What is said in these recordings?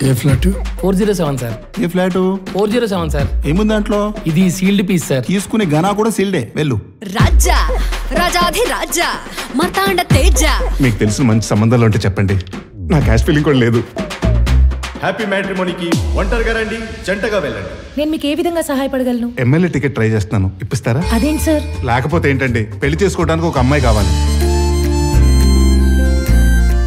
ఏ flat? 407 sir. ఏ flat? 407 sir. ఏముంది దాంట్లో? ఇది సీల్డ్ పీస్ సార్. తీసుకునే గనా కూడా సీల్డే. వెళ్ళు. రాజా రాజాధి రాజా మార్తాండ తేజ. మీకు తెలిసిన మంచి సంబంధాలు ఉంటే చెప్పండి, నా క్యాష్ ఫీలింగ్ కూడా లేదు. హ్యాపీ మ్యాట్రిమోనీకి ఒంటరిగా రండి, జంటగా వెళ్ళండి. నేను మీకు ఏ విధంగా సహాయపడగలను? ఎమ్మెల్యే టికెట్ ట్రై చేస్తున్నాను, ఇప్పిస్తారా? అదేంటి సార్? లేకపోతే ఏంటండి, పెళ్లి చేసుకోవడానికి ఒక అమ్మాయి కావాలి.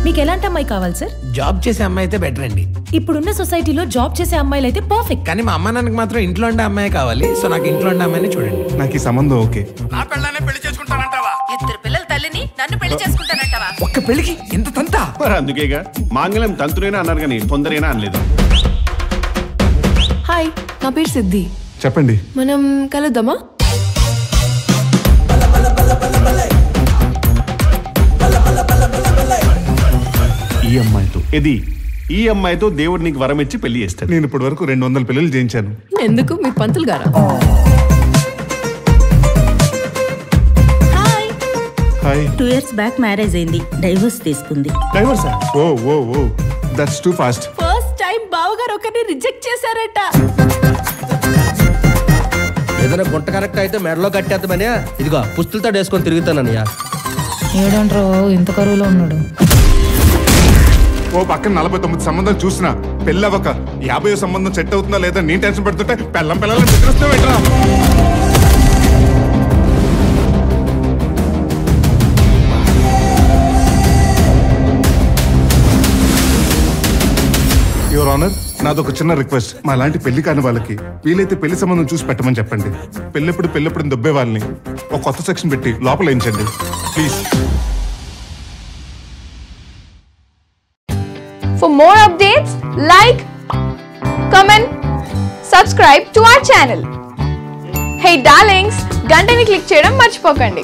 మీకు ఎలాంటి అమ్మాయి కావాలి సార్? జాబ్ చేసే అమ్మాయి అయితే బెటర్ అండి. ఇప్పుడున్న సొసైటీలో జాబ్ చేసే అమ్మాయిలు అయితే పర్ఫెక్ట్. కానీ మా అమ్మ నాన్నకి మాత్రం ఇంట్లో ఉండే అమ్మాయి కావాలి. సో నాకు ఇంట్లో ఉండే అమ్మాయిని చూడండి. నాకు ఈ సంబంధం ఓకే. నా పెళ్ళానే పెళ్లి చేసుకుంటానంటావా? ఇద్దరు పిల్లల తల్లిని నన్ను పెళ్లి చేసుకుంటానంటావా? ఒక్క పెళ్లికి ఎంత తంత? మరి అందుకేగా మాంగళ్యం తంతునైనా అన్నారు కానీ తొందరైనా అనలేదు. హాయ్, నా పేరు సిద్ధి. చెప్పండి. మనం కలుద్దామా? ఈ అమ్మాయితో ఈ అమ్మాయితో దేవుడు నీకు వరం ఇచ్చి పెళ్లి చేస్తాడు. నేను ఇప్పటి వరకు 200 పెళ్లిలు చేయించాను. ఎందుకు? మీ పంతులు గారా? హాయ్. 2 years బ్యాక్ మ్యారేజ్ అయింది, డైవర్స్ తీసుకుంది. డైవర్సా? ఓ ఓ ఓ, that's too fast. First time బావగారు ఒకరిని రిజెక్ట్ చేశారట. ఏదైనా గుంట కరెక్ట్ అయితే మెడలో కట్టేద్దామని ఇదిగో పుస్తులతో వేసుకొని తిరుగుతానయ్యా. ఏడంట్రో ఇంత కరువులో ఉన్నాడు. ఓ పక్కన 49 సంబంధాలు చూసినా పెళ్ళి అవ్వక 50 సంబంధం సెట్ అవుతుందా లేదా నేను టెన్షన్ పెడుతుంటే పిల్లల్ని బెదిరిస్తావేట్రా? యువర్ ఆనర్, నాదొక చిన్న రిక్వెస్ట్. మా లాంటి పెళ్లి కాని వాళ్ళకి వీలైతే పెళ్లి సంబంధం చూసి పెట్టమని చెప్పండి. పెళ్ళెప్పుడు దొబ్బే వాళ్ళని ఒక కొత్త సెక్షన్ పెట్టి లోపల వేయించండి please. For more updates, like, comment, subscribe to our channel. Hey darlings, గంటని click చేయడం మర్చిపోకండి.